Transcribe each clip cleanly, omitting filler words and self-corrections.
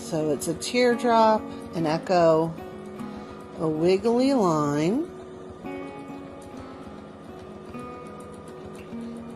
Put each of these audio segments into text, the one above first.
So it's a teardrop, an echo, a wiggly line,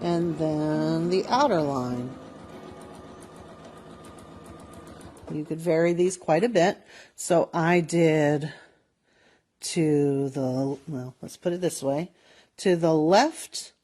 and then the outer line. You could vary these quite a bit. So I did to the, well, let's put it this way, to the left,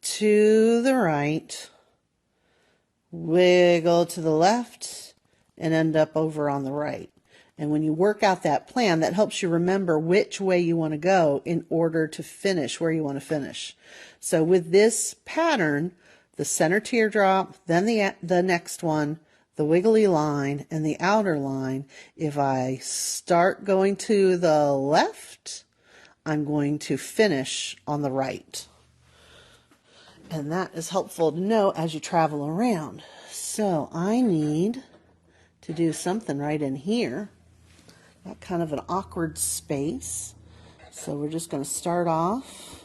to the right, wiggle to the left, and end up over on the right. And when you work out that plan, that helps you remember which way you want to go in order to finish where you want to finish. So with this pattern, the center teardrop, then the next one, the wiggly line, and the outer line, if I start going to the left, I'm going to finish on the right. And that is helpful to know as you travel around. So I need to do something right in here. Got kind of an awkward space. So we're just going to start off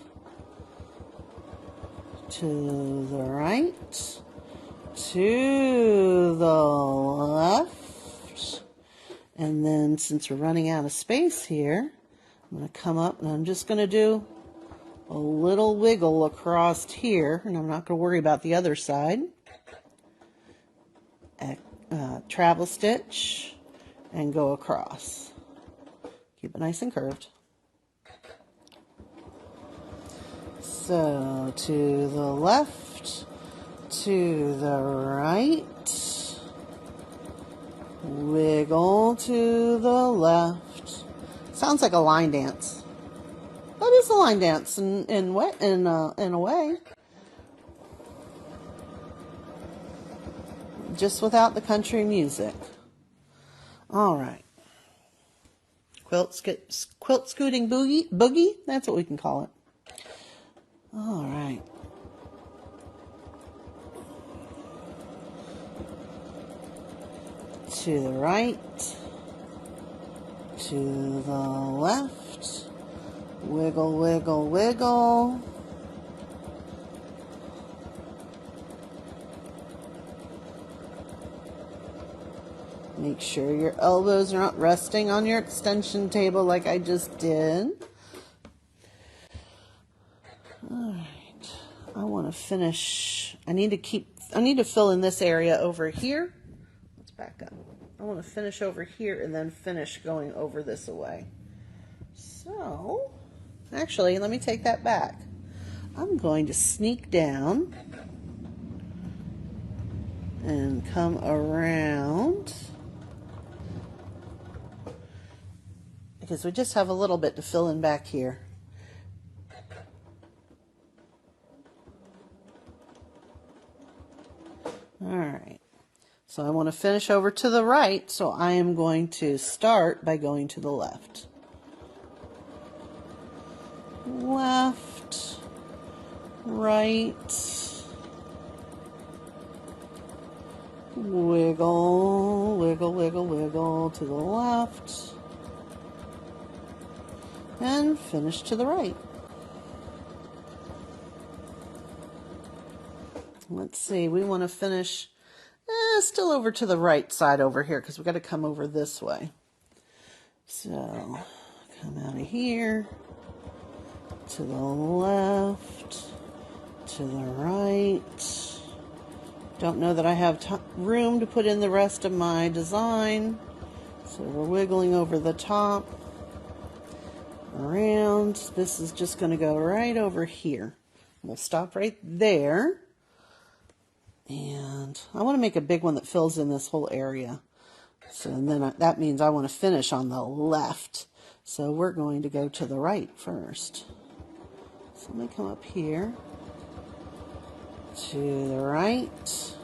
to the right, to the left, and then since we're running out of space here, I'm going to come up and I'm just going to do a little wiggle across here, and I'm not going to worry about the other side. Travel stitch and go across. Keep it nice and curved. So to the left, to the right, wiggle to the left. Sounds like a line dance. That is a line dance in a way. Just without the country music. All right. Quilt scooting boogie, that's what we can call it. All right. To the right, to the left, wiggle, wiggle, wiggle. Make sure your elbows are not resting on your extension table like I just did. All right. I want to finish. I need to fill in this area over here. Let's back up. I want to finish over here and then finish going over this away. So, actually, let me take that back. I'm going to sneak down and come around, because we just have a little bit to fill in back here. All right, so I want to finish over to the right, so I am going to start by going to the left. Left, right, wiggle, wiggle, wiggle, wiggle to the left, and finish to the right. Let's see, we want to finish still over to the right side over here because we've got to come over this way. So, come out of here, to the left, to the right. Don't know that I have room to put in the rest of my design, so we're wiggling over the top, around. This is just going to go right over here. We'll stop right there. And I want to make a big one that fills in this whole area. So and then that means I want to finish on the left. So we're going to go to the right first. So let me come up here. To the right.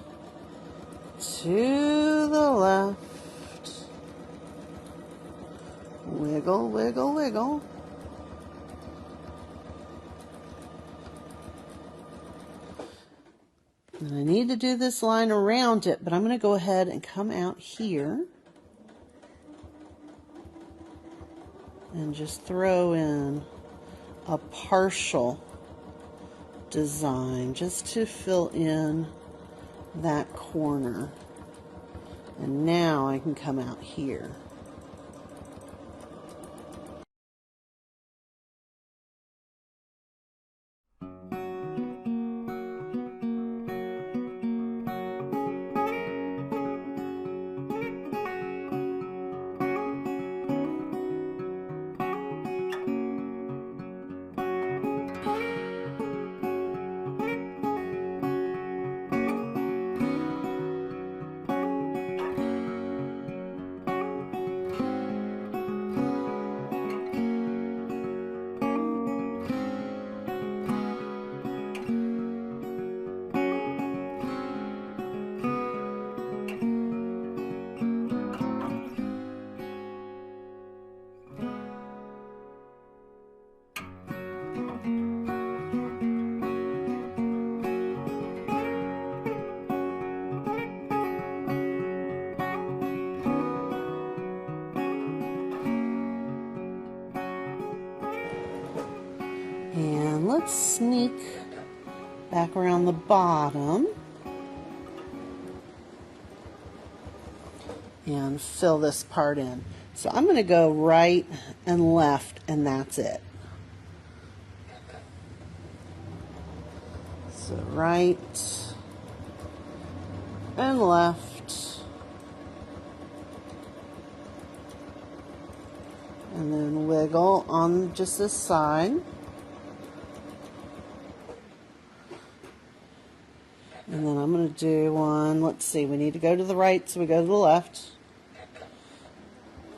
To the left. Wiggle, wiggle, wiggle. And I need to do this line around it, but I'm going to go ahead and come out here and just throw in a partial design just to fill in that corner. And now I can come out here. And let's sneak back around the bottom and fill this part in. So I'm going to go right and left, and that's it. So right and left, and then wiggle on just this side. And then I'm going to do one, let's see, we need to go to the right, so we go to the left.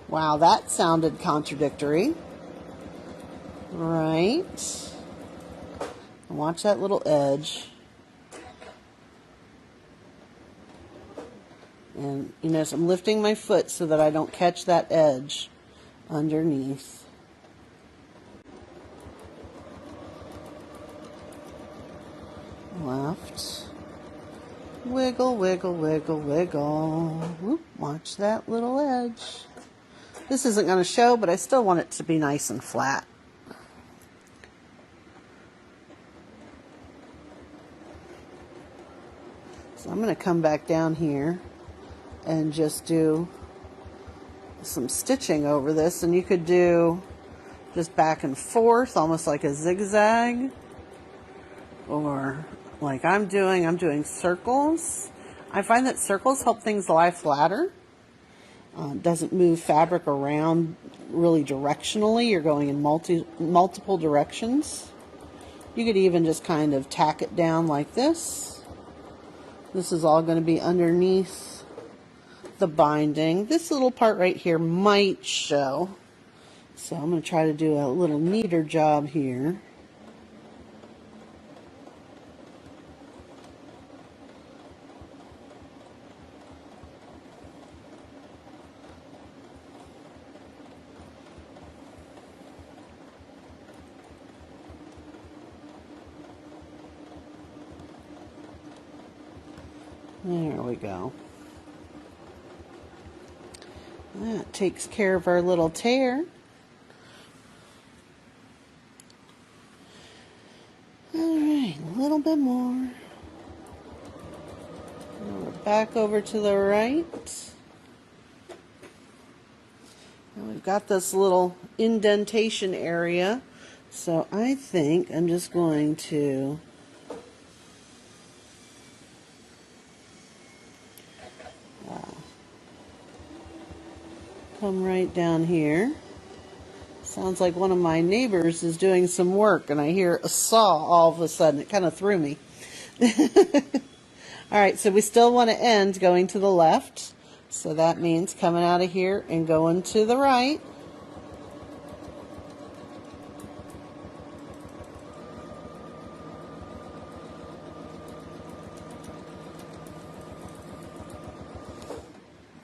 Wow, that sounded contradictory. Right. And watch that little edge. And you notice I'm lifting my foot so that I don't catch that edge underneath. Left. Wiggle, wiggle, wiggle, wiggle. Whoop, watch that little edge. This isn't going to show, but I still want it to be nice and flat. So I'm going to come back down here and just do some stitching over this. And you could do just back and forth, almost like a zigzag. Or like I'm doing circles. I find that circles help things lie flatter. Doesn't move fabric around really directionally. You're going in multiple directions. You could even just kind of tack it down like this. This is all going to be underneath the binding. This little part right here might show. So I'm going to try to do a little neater job here. There we go. That takes care of our little tear. Alright, a little bit more. Now we're back over to the right. Now we've got this little indentation area. So I think I'm just going to come right down here. Sounds like one of my neighbors is doing some work, and I hear a saw all of a sudden. It kind of threw me. Alright, so we still want to end going to the left. So that means coming out of here and going to the right.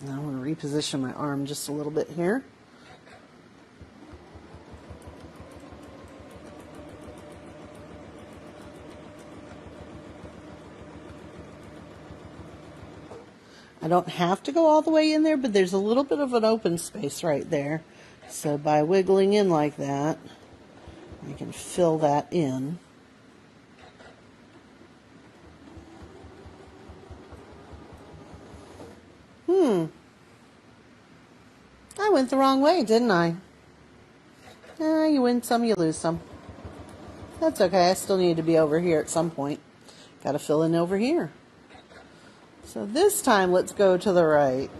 Now I'm going to reposition my arm just a little bit here. I don't have to go all the way in there, but there's a little bit of an open space right there. So by wiggling in like that, I can fill that in. I went the wrong way, didn't I? You win some, you lose some. That's okay. I still need to be over here at some point. Got to fill in over here. So this time, let's go to the right.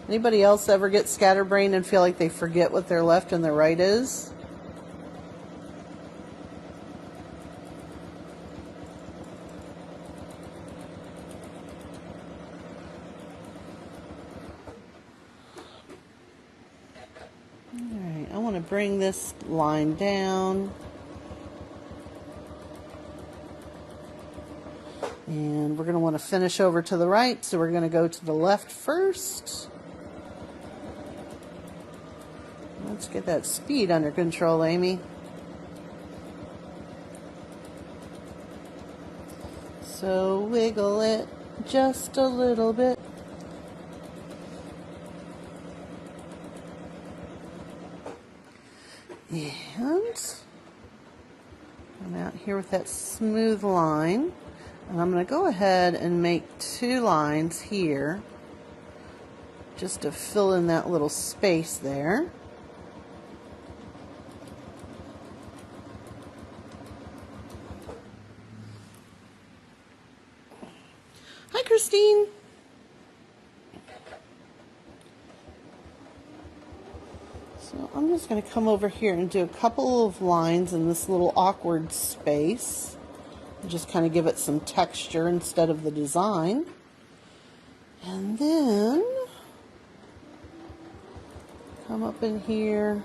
Anybody else ever get scatterbrained and feel like they forget what their left and their right is? Alright, I want to bring this line down. And we're going to want to finish over to the right, so we're going to go to the left first. Let's get that speed under control, Amy. So wiggle it just a little bit. And I'm out here with that smooth line. And I'm going to go ahead and make 2 lines here just to fill in that little space there. Hi, Christine. So I'm just going to come over here and do a couple of lines in this little awkward space. Just kind of give it some texture instead of the design. And then come up in here,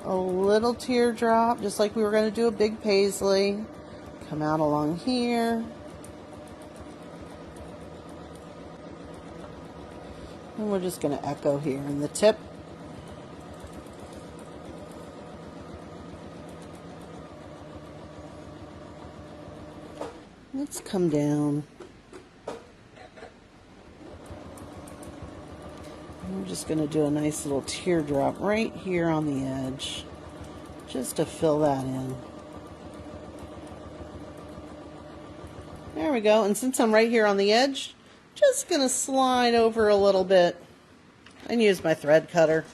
a little teardrop, just like we were going to do a big paisley. Come out along here. And we're just going to echo here in the tip. Let's come down. And we're just going to do a nice little teardrop right here on the edge, just to fill that in. There we go. And since I'm right here on the edge, just going to slide over a little bit and use my thread cutter.